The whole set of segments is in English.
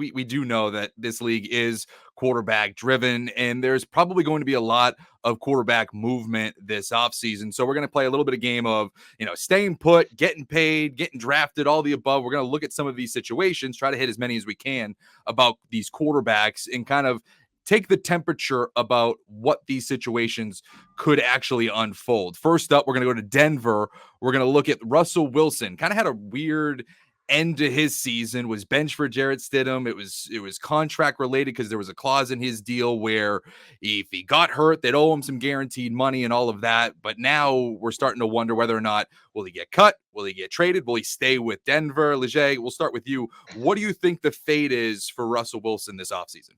we do know that this league is quarterback driven, and there's probably going to be a lot of quarterback movement this offseason. So we're going to play a little bit of game of, staying put, getting paid, getting drafted, all the above. We're going to look at some of these situations, try to hit as many as we can about these quarterbacks, and kind of take the temperature about what these situations could actually unfold. First up, we're going to go to Denver. We're going to look at Russell Wilson. Kind of had a weird end to his season, was benched for Jarrett Stidham. It was contract related because there was a clause in his deal where if he got hurt, they'd owe him some guaranteed money and all of that. But now we're starting to wonder whether or not, will he get cut? Will he get traded? Will he stay with Denver? Leger, we'll start with you. What do you think the fate is for Russell Wilson this offseason?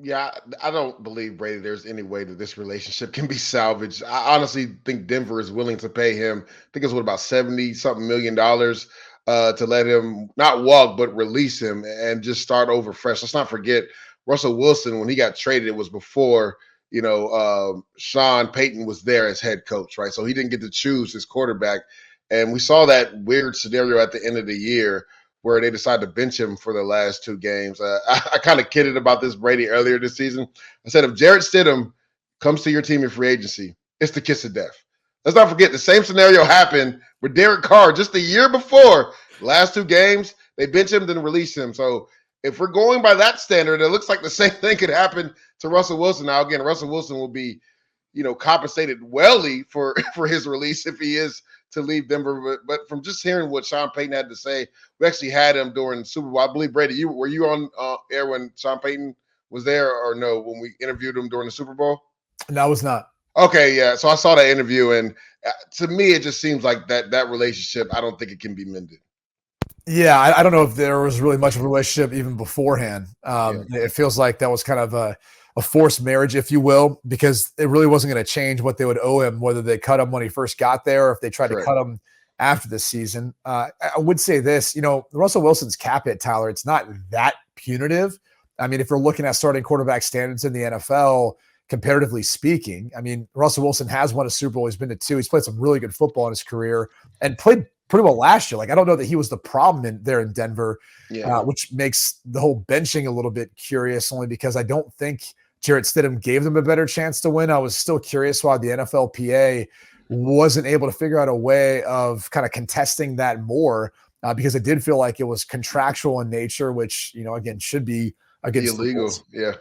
Yeah, I don't believe, Brady, there's any way that this relationship can be salvaged. I honestly think Denver is willing to pay him, I think it's about $70-something million to let him not walk, but release him and just start over fresh. Let's not forget, Russell Wilson, when he got traded, it was before, Sean Payton was there as head coach, right? So he didn't get to choose his quarterback. And we saw that weird scenario at the end of the year where they decided to bench him for the last two games. I kind of kidded about this, Brady, earlier this season. I said, if Jarrett Stidham comes to your team in free agency, it's the kiss of death. Let's not forget the same scenario happened with Derek Carr just the year before. Last two games, they bench him, then release him. So if we're going by that standard, it looks like the same thing could happen to Russell Wilson. Now, again, Russell Wilson will be, compensated wellly for his release if he is to leave Denver. But from just hearing what Sean Payton had to say, we actually had him during the Super Bowl. I believe, Brady, were you on air when Sean Payton was there, or no, when we interviewed him during the Super Bowl? No, I was not. Okay, yeah. So I saw that interview, and to me, it just seems like that relationship, I don't think it can be mended. Yeah, I don't know if there was really much of a relationship even beforehand. It feels like that was kind of a forced marriage, if you will, because it really wasn't going to change what they would owe him, whether they cut him when he first got there or if they tried to cut him after the season. I would say this, Russell Wilson's cap hit, Tyler, it's not that punitive. I mean, if you're looking at starting quarterback standards in the NFL, comparatively speaking, I mean, Russell Wilson has won a Super Bowl. He's been to two. He's played some really good football in his career and played pretty well last year. Like, I don't know that he was the problem there in Denver, which makes the whole benching a little bit curious, only because I don't think Jarrett Stidham gave them a better chance to win. I was still curious why the NFLPA wasn't able to figure out a way of kind of contesting that more, because it did feel like it was contractual in nature, which, again, should be against illegal.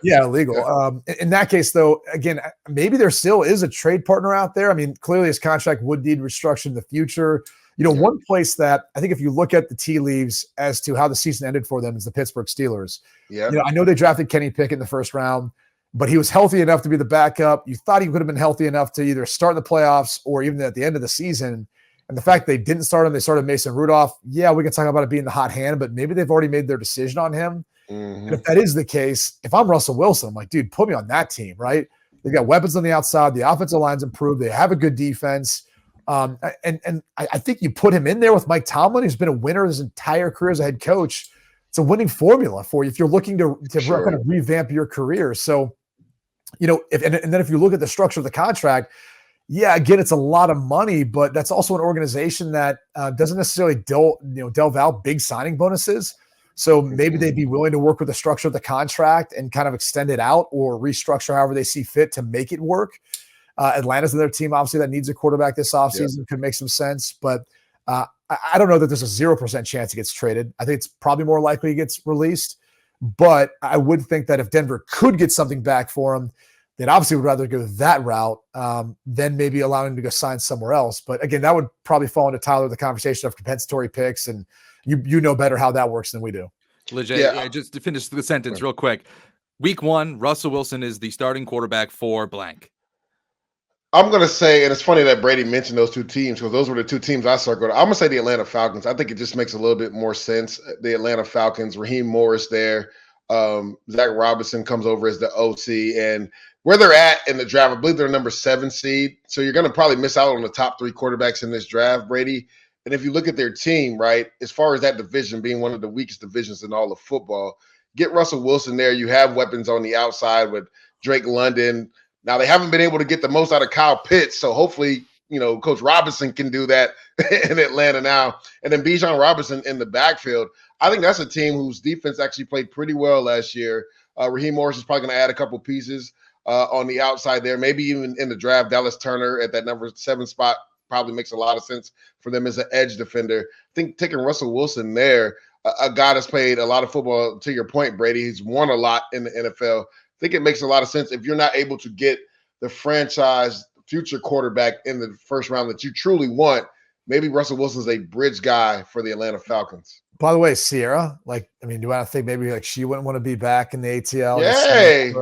Illegal. Yeah. In that case, though, again, maybe there still is a trade partner out there. I mean, clearly his contract would need restructuring in the future. One place that I think if you look at the tea leaves as to how the season ended for them is the Pittsburgh Steelers. Yeah. I know they drafted Kenny Pickett in the first round, but he was healthy enough to be the backup. You thought he could have been healthy enough to either start in the playoffs or even at the end of the season. And the fact they didn't start him, they started Mason Rudolph. Yeah, we can talk about it being the hot hand, but maybe they've already made their decision on him. Mm-hmm. And if that is the case, if I'm Russell Wilson, I'm like, dude, put me on that team, right? They've got weapons on the outside. The offensive line's improved. They have a good defense. And I think you put him in there with Mike Tomlin, who's been a winner his entire career as a head coach. It's a winning formula for you if you're looking to kind of revamp your career. So, if you look at the structure of the contract, yeah, again, it's a lot of money, but that's also an organization that doesn't necessarily delve out big signing bonuses. So maybe they'd be willing to work with the structure of the contract and kind of extend it out or restructure however they see fit to make it work. Atlanta's another team, obviously, that needs a quarterback this offseason. Could make some sense. But I don't know that there's a 0% chance he gets traded. I think it's probably more likely he gets released. But I would think that if Denver could get something back for him, they'd obviously would rather go that route than maybe allowing him to go sign somewhere else. But again, that would probably fall into, Tyler, the conversation of compensatory picks, and you know better how that works than we do. Legit, just to finish the sentence real quick. Week 1, Russell Wilson is the starting quarterback for blank. I'm going to say, and it's funny that Brady mentioned those two teams because those were the two teams I circled. I'm going to say the Atlanta Falcons. I think it just makes a little bit more sense. The Atlanta Falcons, Raheem Morris there. Zach Robinson comes over as the OC. And where they're at in the draft, I believe they're number 7 seed. So you're going to probably miss out on the top 3 quarterbacks in this draft, Brady. And if you look at their team, right, as far as that division being one of the weakest divisions in all of football, get Russell Wilson there. You have weapons on the outside with Drake London. Now, they haven't been able to get the most out of Kyle Pitts, so hopefully, Coach Robinson can do that in Atlanta now. And then Bijan Robinson in the backfield. I think that's a team whose defense actually played pretty well last year. Raheem Morris is probably going to add a couple pieces on the outside there. Maybe even in the draft, Dallas Turner at that number 7 spot probably makes a lot of sense for them as an edge defender. I think taking Russell Wilson there, a guy that's played a lot of football, to your point, Brady, he's won a lot in the NFL. I think it makes a lot of sense if you're not able to get the franchise future quarterback in the first round that you truly want. Maybe Russell Wilson's a bridge guy for the Atlanta Falcons. By the way, Sierra, do I think maybe she wouldn't want to be back in the ATL? Yay.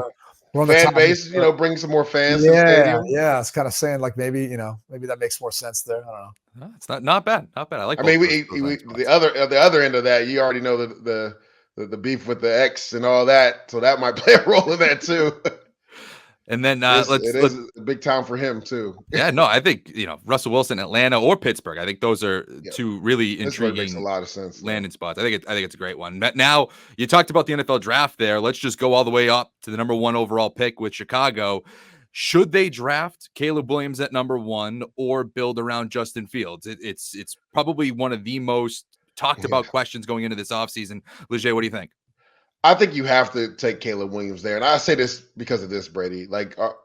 We're on fan base, bring some more fans to the stadium. Yeah, it's kind of saying maybe that makes more sense there. I don't know. No, it's not bad. Not bad. I like. I mean, the other end of that, you already know the beef with the ex and all that, so that might play a role in that too. And then it is a big time for him too. Yeah, no, I think Russell Wilson, Atlanta or Pittsburgh. I think those are two really intriguing. Makes a lot of sense. Landing spots. I think it's a great one. But now you talked about the NFL draft there. Let's just go all the way up to the number 1 overall pick with Chicago. Should they draft Caleb Williams at number 1 or build around Justin Fields? It's probably one of the most talked about questions going into this offseason. Leger, what do you think? I think you have to take Caleb Williams there. And I say this because of this, Brady.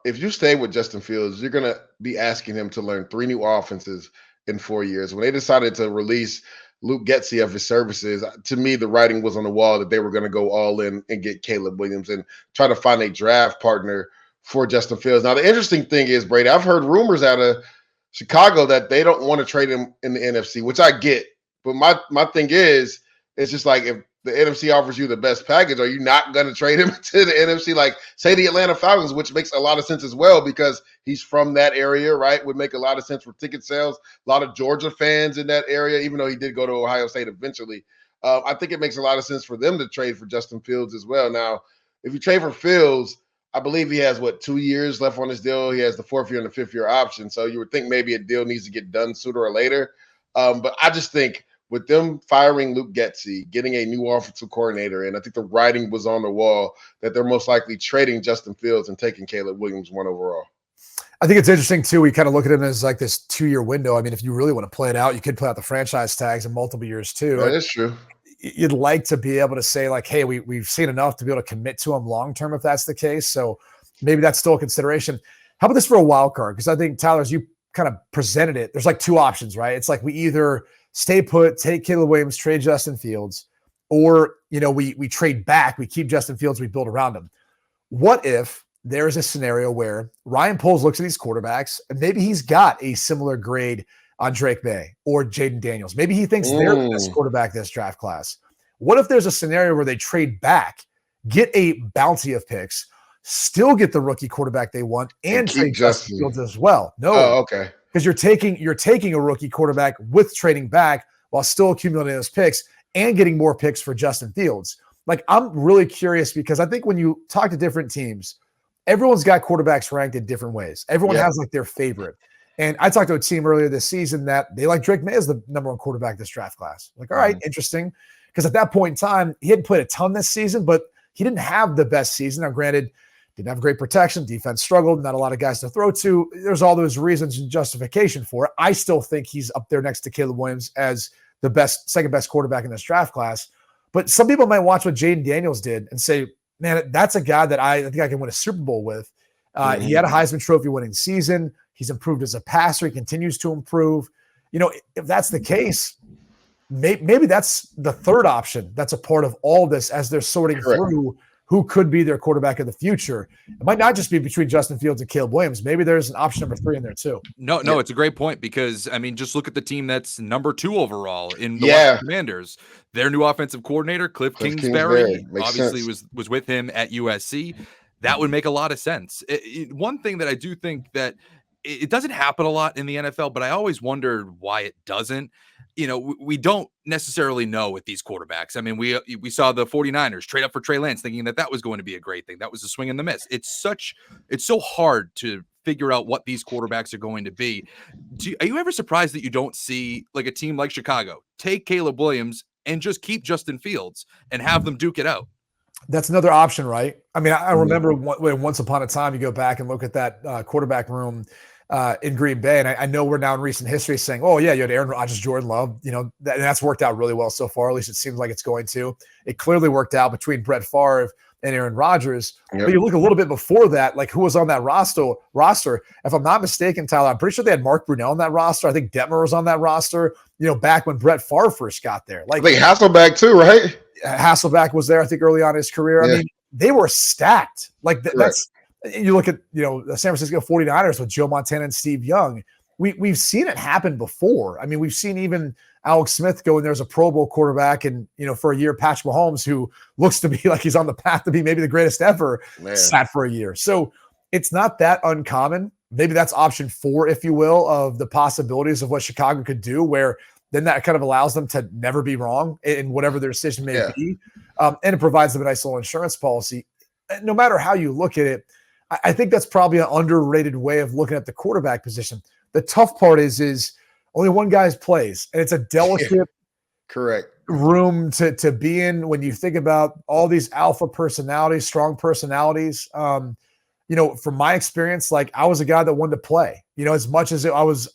If you stay with Justin Fields, you're going to be asking him to learn 3 new offenses in 4 years. When they decided to release Luke Getsy of his services, to me, the writing was on the wall that they were going to go all in and get Caleb Williams and try to find a draft partner for Justin Fields. Now, the interesting thing is, Brady, I've heard rumors out of Chicago that they don't want to trade him in the NFC, which I get. But my thing is, it's just like if the NFC offers you the best package, are you not going to trade him to the NFC? Like, say the Atlanta Falcons, which makes a lot of sense as well because he's from that area, right? Would make a lot of sense for ticket sales. A lot of Georgia fans in that area, even though he did go to Ohio State eventually. I think it makes a lot of sense for them to trade for Justin Fields as well. Now, if you trade for Fields, I believe he has, 2 years left on his deal. He has the 4th year and the 5th year option. So you would think maybe a deal needs to get done sooner or later. But I just think with them firing Luke Getsy, getting a new offensive coordinator, and I think the writing was on the wall that they're most likely trading Justin Fields and taking Caleb Williams 1 overall. I think it's interesting, too. We kind of look at him as this 2-year window. I mean, if you really want to play it out, you could play out the franchise tags in multiple years, too. That is true. You'd like to be able to say, hey, we've seen enough to be able to commit to him long-term if that's the case. So maybe that's still a consideration. How about this for a wild card? Because I think, Tyler, as you kind of presented it, there's 2 options, right? It's we either – stay put, take Caleb Williams, trade Justin Fields, or, we trade back, we keep Justin Fields, we build around him. What if there is a scenario where Ryan Poles looks at these quarterbacks and maybe he's got a similar grade on Drake May or Jaden Daniels? Maybe he thinks they're the best quarterback this draft class. What if there's a scenario where they trade back, get a bounty of picks, still get the rookie quarterback they want, and trade Justin Fields as well? No. Oh, okay. Because you're taking a rookie quarterback with trading back while still accumulating those picks and getting more picks for Justin Fields. I'm really curious because I think when you talk to different teams, everyone's got quarterbacks ranked in different ways. Everyone has their favorite. And I talked to a team earlier this season that they like Drake May as the number 1 quarterback this draft class. All right, interesting. Because at that point in time, he hadn't played a ton this season, but he didn't have the best season. Now, granted, didn't have great protection. Defense struggled. Not a lot of guys to throw to. There's all those reasons and justification for it. I still think he's up there next to Caleb Williams as the second best quarterback in this draft class. But some people might watch what Jaden Daniels did and say, man, that's a guy that I think I can win a Super Bowl with. He had a Heisman Trophy winning season. He's improved as a passer. He continues to improve. If that's the case, maybe that's the third option. That's a part of all this as they're sorting through who could be their quarterback of the future. It might not just be between Justin Fields and Caleb Williams. Maybe there's an option number 3 in there too. No, it's a great point because, I mean, just look at the team that's number 2 overall in the Washington Commanders. Their new offensive coordinator, Cliff Kingsbury, obviously was with him at USC. That would make a lot of sense. One thing that I do think that it doesn't happen a lot in the NFL, but I always wondered why it doesn't. We don't necessarily know with these quarterbacks. I mean, we saw the 49ers trade up for Trey Lance thinking that was going to be a great thing. That was a swing and the miss. It's so hard to figure out what these quarterbacks are going to be. Are you ever surprised that you don't see a team like Chicago take Caleb Williams and just keep Justin Fields and have them duke it out? That's another option, right? I mean, I remember when once upon a time you go back and look at that quarterback room in Green Bay. And I know we're now in recent history saying, oh, yeah, you had Aaron Rodgers, Jordan Love, and that's worked out really well so far. At least it seems like it's going to. It clearly worked out between Brett Favre and Aaron Rodgers. Yep. But you look a little bit before that, like who was on that roster. If I'm not mistaken, Tyler, I'm pretty sure they had Mark Brunell on that roster. I think Detmer was on that roster, back when Brett Favre first got there. Like, I think Hasselbeck too, right? Hasselbeck was there, I think, early on in his career. Yeah. I mean, they were stacked. Like that's – you look at, the San Francisco 49ers with Joe Montana and Steve Young. We've seen it happen before. I mean, we've seen even Alex Smith go in there as a Pro Bowl quarterback and, for a year, Patrick Mahomes, who looks to be like he's on the path to be maybe the greatest ever, sat for a year. So it's not that uncommon. Maybe that's option 4, if you will, of the possibilities of what Chicago could do, where then that kind of allows them to never be wrong in whatever their decision may be. And it provides them a nice little insurance policy. No matter how you look at it, I think that's probably an underrated way of looking at the quarterback position. The tough part is only one guy's plays, and it's a delicate room to be in when you think about all these alpha personalities, strong personalities. From my experience, like I was a guy that wanted to play, as much as I was,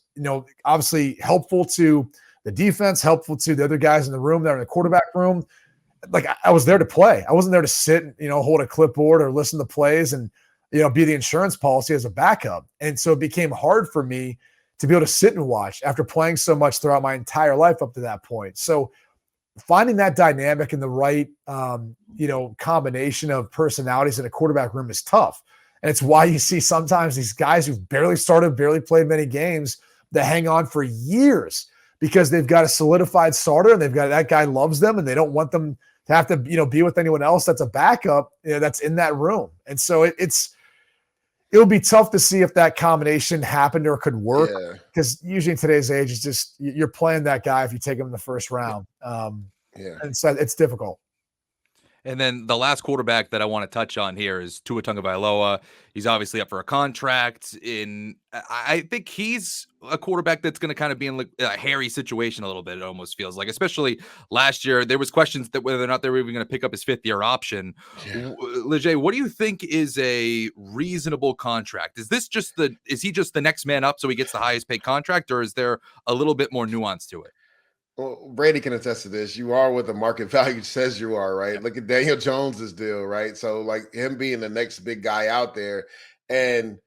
obviously helpful to the defense, helpful to the other guys in the room that are in the quarterback room. Like I was there to play. I wasn't there to sit, hold a clipboard or listen to plays and, be the insurance policy as a backup. And so it became hard for me to be able to sit and watch after playing so much throughout my entire life up to that point. So finding that dynamic in the right, combination of personalities in a quarterback room is tough. And it's why you see sometimes these guys who've barely started, barely played many games that hang on for years because they've got a solidified starter and they've got that guy loves them and they don't want them to have to, be with anyone else that's a backup, that's in that room. And so it'll be tough to see if that combination happened or could work because usually in today's age, it's just you're playing that guy if you take him in the first round. And so it's difficult. And then the last quarterback that I want to touch on here is Tua Tagovailoa. He's obviously up for a contract. I think he's a quarterback that's going to kind of be in a hairy situation a little bit, it almost feels like. Especially last year, there was questions that whether or not they were even going to pick up his 5th-year option. Leger, what do you think is a reasonable contract? Is he just the next man up so he gets the highest paid contract, or is there a little bit more nuance to it? Well, Brady can attest to this. You are what the market value says you are, right? Look at Daniel Jones's deal, right? So, like him being the next big guy out there, and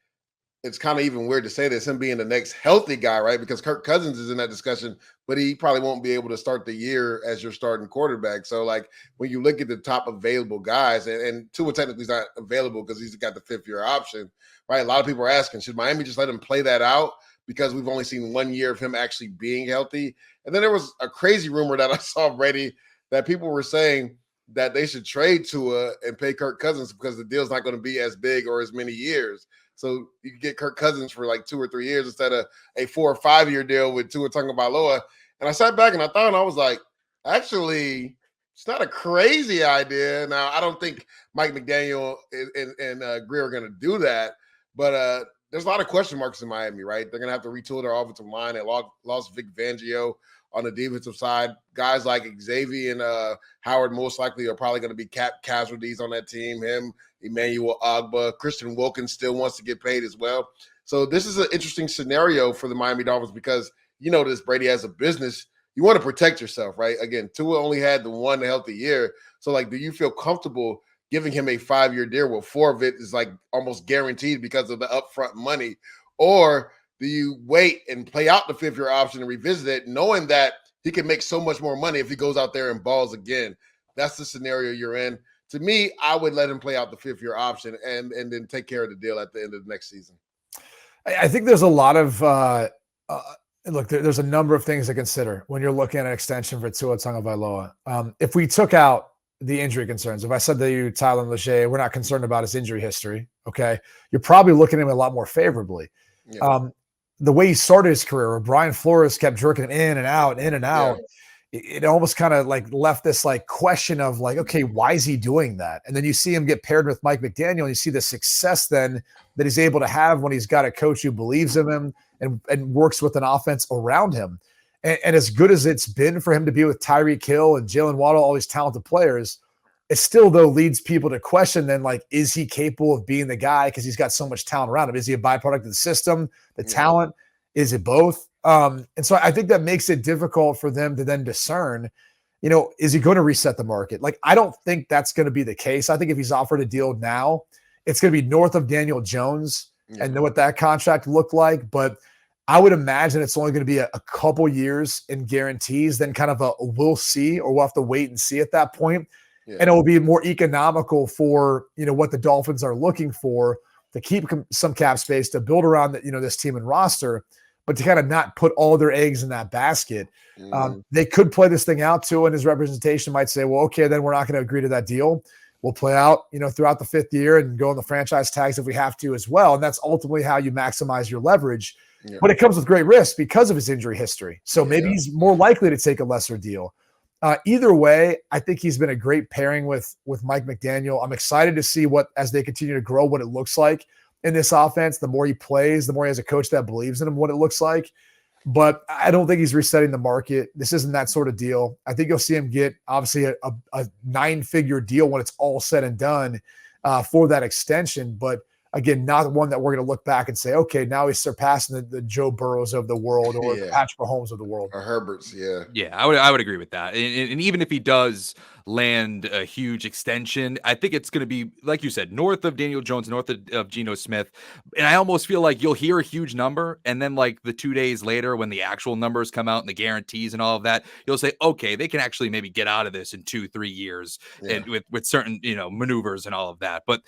it's kind of even weird to say this, him being the next healthy guy, right? Because Kirk Cousins is in that discussion, but he probably won't be able to start the year as your starting quarterback. So, like when you look at the top available guys, and Tua technically is not available because he's got the 5th-year option, right? A lot of people are asking, should Miami just let him play that out? Because we've only seen 1 year of him actually being healthy. And then there was a crazy rumor that I saw, Brady, that people were saying that they should trade Tua and pay Kirk Cousins because the deal's not going to be as big or as many years. So you can get Kirk Cousins for like 2 or 3 years instead of a 4 or 5 year deal with Tua Tagovailoa. And I sat back and I thought, and I was like, actually, it's not a crazy idea. Now, I don't think Mike McDaniel and Greer are going to do that, but there's a lot of question marks in Miami, right? They're going to have to retool their offensive line. They lost Vic Fangio on the defensive side. Guys like Xavier and Howard most likely are probably going to be cap casualties on that team. Him, Emmanuel Ogbah, Christian Wilkins still wants to get paid as well. So this is an interesting scenario for the Miami Dolphins because this, Brady, as a business, you want to protect yourself, right? Again, Tua only had the 1 healthy year. So, like, do you feel comfortable giving him a 5-year deal where 4 of it is like almost guaranteed because of the upfront money? Or do you wait and play out the 5th-year option and revisit it, knowing that he can make so much more money if he goes out there and balls again? That's the scenario you're in. To me, I would let him play out the 5th-year option and then take care of the deal at the end of the next season. I think there's a lot of look, there's a number of things to consider when you're looking at an extension for Tua Tagovailoa. If we took out the injury concerns, if I said to you, Tyler and Leger, we're not concerned about his injury history, okay, you're probably looking at him a lot more favorably. The way he started his career, where Brian Flores kept jerking him in and out, it almost kind of like left this like question of like, okay, why is he doing that? And then you see him get paired with Mike McDaniel, and you see the success then that he's able to have when he's got a coach who believes in him and works with an offense around him. And as good as it's been for him to be with Tyreek Hill and Jalen Waddle, all these talented players, it still though leads people to question then, like, is he capable of being the guy? Because he's got so much talent around him. Is he a byproduct of the system, the talent? Is it both? And so I think that makes it difficult for them to then discern, is he going to reset the market? Like, I don't think that's going to be the case. I think if he's offered a deal now, it's going to be north of Daniel Jones and know what that contract looked like. But I would imagine it's only going to be a couple years in guarantees, then kind of a we'll see, or we'll have to wait and see at that point. And it will be more economical for, what the Dolphins are looking for, to keep some cap space, to build around this team and roster, but to kind of not put all their eggs in that basket. They could play this thing out too, and his representation might say, well, okay, then we're not going to agree to that deal. We'll play out, throughout the 5th year and go on the franchise tags if we have to as well. And that's ultimately how you maximize your leverage. But it comes with great risk because of his injury history. So maybe he's more likely to take a lesser deal. Either way, I think he's been a great pairing with Mike McDaniel. I'm excited to see as they continue to grow, what it looks like in this offense. The more he plays, the more he has a coach that believes in him, what it looks like. But I don't think he's resetting the market. This isn't that sort of deal. I think you'll see him get, obviously, a 9-figure deal when it's all said and done for that extension. But again, not one that we're going to look back and say, okay, now he's surpassing the Joe Burrows of the world, or the Patrick Mahomes of the world. Or Herbert's, I would agree with that. And even if he does land a huge extension, I think it's going to be, like you said, north of Daniel Jones, north of Geno Smith. And I almost feel like you'll hear a huge number, and then like the 2 days later, when the actual numbers come out and the guarantees and all of that, you'll say, okay, they can actually maybe get out of this in 2-3 years, and with certain maneuvers and all of that. But